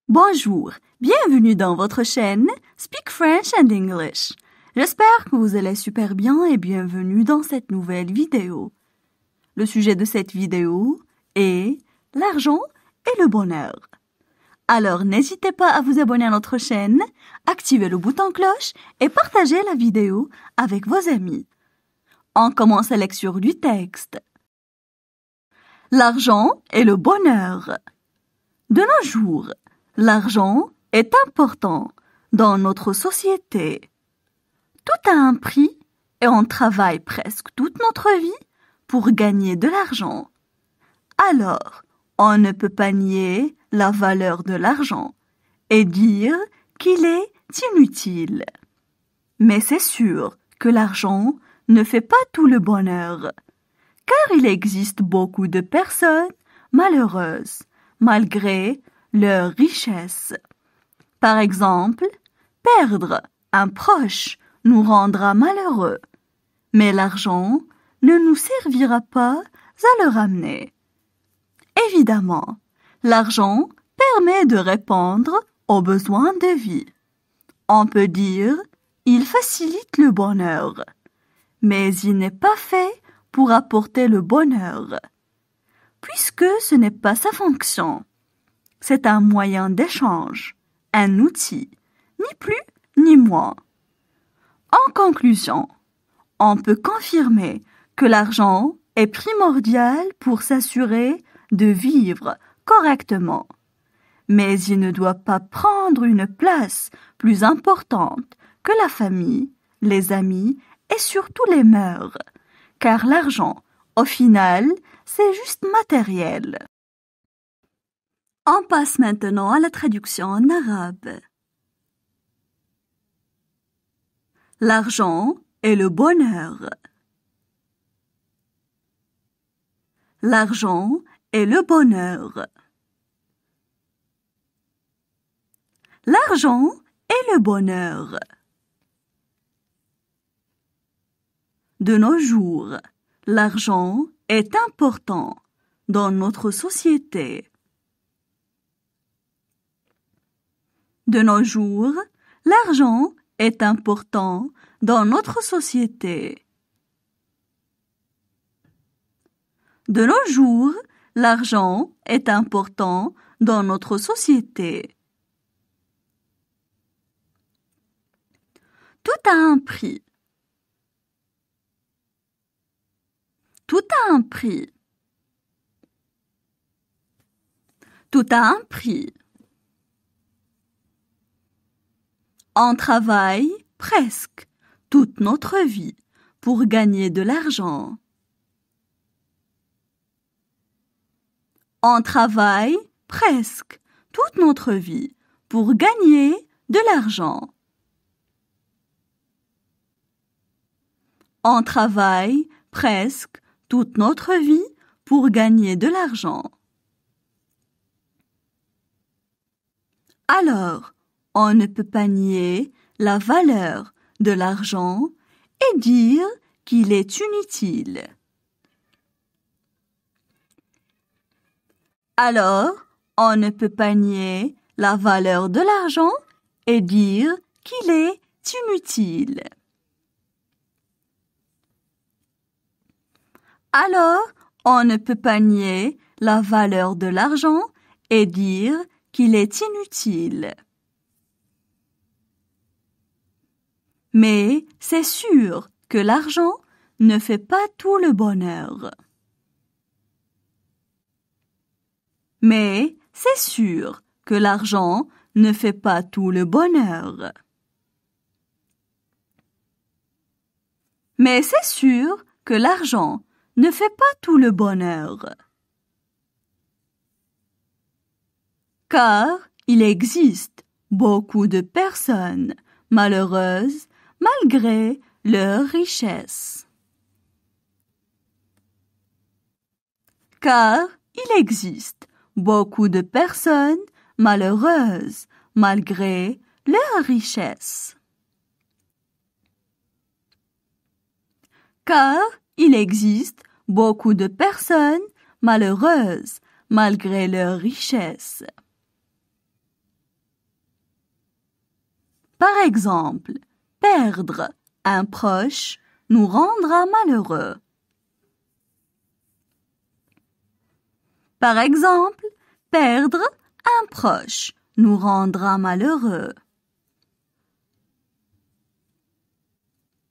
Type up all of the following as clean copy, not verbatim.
Bonjour, bienvenue dans votre chaîne Speak French and English. J'espère que vous allez super bien et bienvenue dans cette nouvelle vidéo. Le sujet de cette vidéo est l'argent et le bonheur. Alors n'hésitez pas à vous abonner à notre chaîne, activez le bouton cloche et partagez la vidéo avec vos amis. On commence la lecture du texte. L'argent et le bonheur. De nos jours, l'argent est important dans notre société. Tout a un prix et on travaille presque toute notre vie pour gagner de l'argent. Alors, on ne peut pas nier la valeur de l'argent et dire qu'il est inutile. Mais c'est sûr que l'argent ne fait pas tout le bonheur, car il existe beaucoup de personnes malheureuses, malgré leur richesse. Par exemple, perdre un proche nous rendra malheureux, mais l'argent ne nous servira pas à le ramener. Évidemment, l'argent permet de répondre aux besoins de vie. On peut dire il facilite le bonheur, mais il n'est pas fait pour apporter le bonheur, puisque ce n'est pas sa fonction. C'est un moyen d'échange, un outil, ni plus ni moins. En conclusion, on peut confirmer que l'argent est primordial pour s'assurer de vivre correctement. Mais il ne doit pas prendre une place plus importante que la famille, les amis et surtout les mœurs, car l'argent, au final, c'est juste matériel. On passe maintenant à la traduction en arabe. L'argent et le bonheur. L'argent et le bonheur. L'argent et le bonheur. De nos jours, l'argent est important dans notre société. De nos jours, l'argent est important dans notre société. De nos jours, l'argent est important dans notre société. Tout a un prix. Tout a un prix. Tout a un prix. On travaille presque toute notre vie pour gagner de l'argent. On travaille presque toute notre vie pour gagner de l'argent. On travaille presque toute notre vie pour gagner de l'argent. Alors, on ne peut pas nier la valeur de l'argent et dire qu'il est inutile. Alors, on ne peut pas nier la valeur de l'argent et dire qu'il est inutile. Alors, on ne peut pas nier la valeur de l'argent et dire qu'il est inutile. Mais c'est sûr que l'argent ne fait pas tout le bonheur. Mais c'est sûr que l'argent ne fait pas tout le bonheur. Mais c'est sûr que l'argent ne fait pas tout le bonheur. Car il existe beaucoup de personnes malheureuses malgré leur richesse. Car il existe beaucoup de personnes malheureuses malgré leur richesse. Car il existe beaucoup de personnes malheureuses malgré leur richesse. Par exemple, perdre un proche nous rendra malheureux. Par exemple, perdre un proche nous rendra malheureux.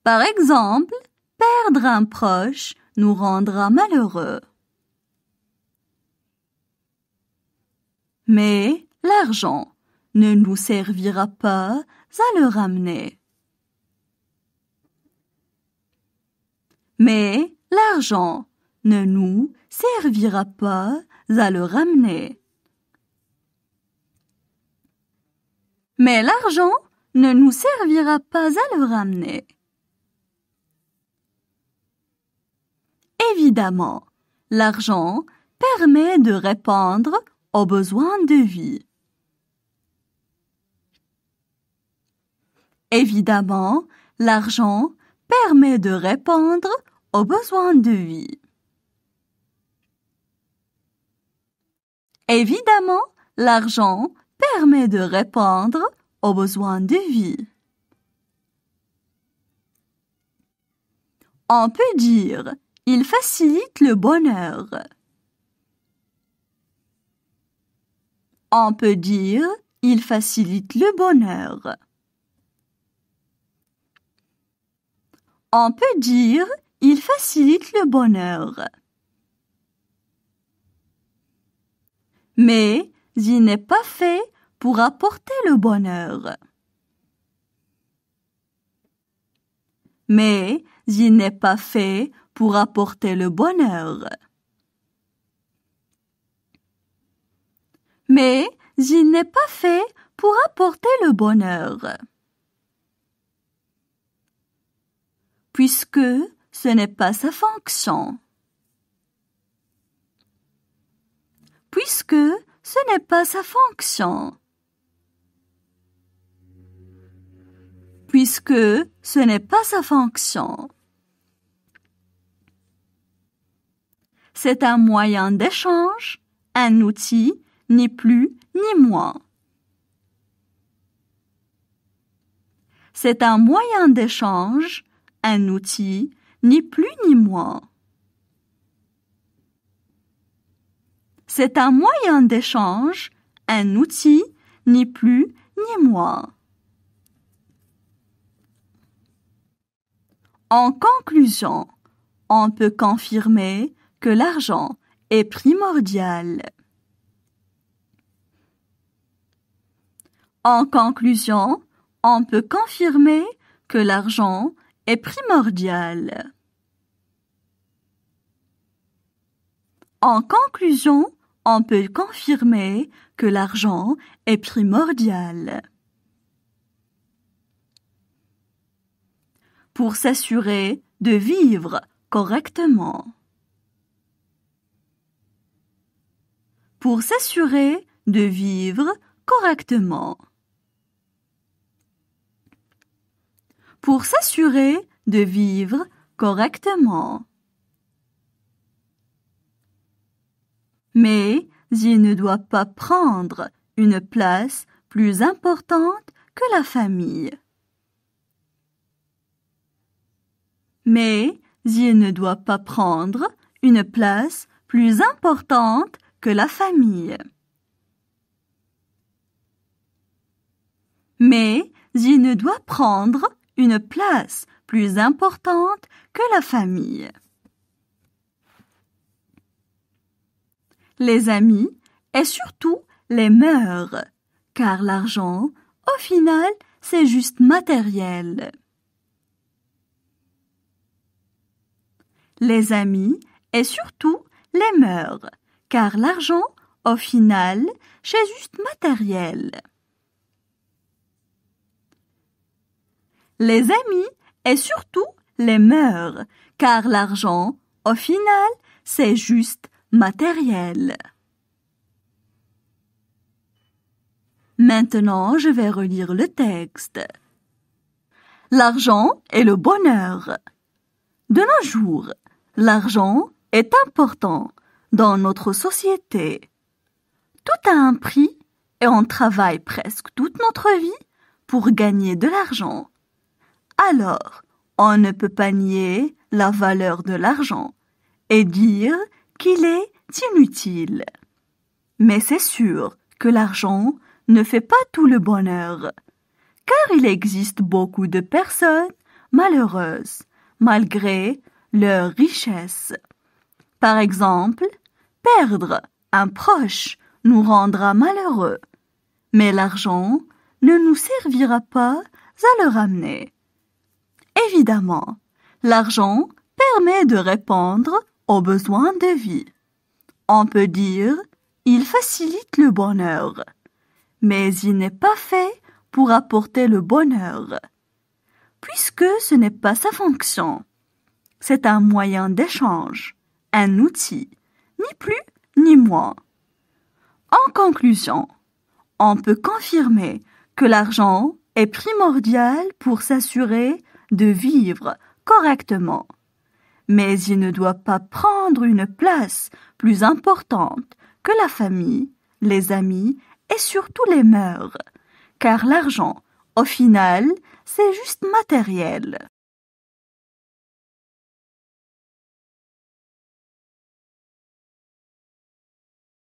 Par exemple, perdre un proche nous rendra malheureux. Mais l'argent ne nous servira pas à le ramener. Mais l'argent ne nous servira pas à le ramener. Mais l'argent ne nous servira pas à le ramener. Évidemment, l'argent permet de répondre aux besoins de vie. Évidemment, l'argent permet de répondre aux besoins de vie. Évidemment, l'argent permet de répondre aux besoins de vie. On peut dire « il facilite le bonheur ». On peut dire « il facilite le bonheur ». On peut dire « il facilite le bonheur ». Mais il n'est pas fait pour apporter le bonheur. Mais il n'est pas fait pour apporter le bonheur. Mais il n'est pas fait pour apporter le bonheur. Puisque ce n'est pas sa fonction. Puisque ce n'est pas sa fonction. Puisque ce n'est pas sa fonction. C'est un moyen d'échange, un outil, ni plus ni moins. C'est un moyen d'échange, un outil, ni plus ni moins. C'est un moyen d'échange, un outil, ni plus ni moins. En conclusion, on peut confirmer que l'argent est primordial. En conclusion, on peut confirmer que l'argent est primordial. En conclusion, on peut confirmer que l'argent est primordial. Pour s'assurer de vivre correctement. Pour s'assurer de vivre correctement. Pour s'assurer de vivre correctement. Mais il ne doit pas prendre une place plus importante que la famille. Mais il ne doit pas prendre une place plus importante que la famille. Mais il ne doit prendre une place plus importante que la famille. Les amis et surtout les mœurs, car l'argent, au final, c'est juste matériel. Les amis et surtout les mœurs, car l'argent, au final, c'est juste matériel. Les amis et surtout les mœurs, car l'argent, au final, c'est juste matériel. Maintenant, je vais relire le texte. L'argent est le bonheur. De nos jours, l'argent est important dans notre société. Tout a un prix et on travaille presque toute notre vie pour gagner de l'argent. Alors, on ne peut pas nier la valeur de l'argent et dire qu'il est inutile. Mais c'est sûr que l'argent ne fait pas tout le bonheur, car il existe beaucoup de personnes malheureuses, malgré leur richesse. Par exemple, perdre un proche nous rendra malheureux, mais l'argent ne nous servira pas à le ramener. Évidemment, l'argent permet de répondre aux besoins de vie. On peut dire il facilite le bonheur, mais il n'est pas fait pour apporter le bonheur, puisque ce n'est pas sa fonction. C'est un moyen d'échange, un outil, ni plus ni moins. En conclusion, on peut confirmer que l'argent est primordial pour s'assurer de vivre correctement. Mais il ne doit pas prendre une place plus importante que la famille, les amis et surtout les mœurs, car l'argent, au final, c'est juste matériel.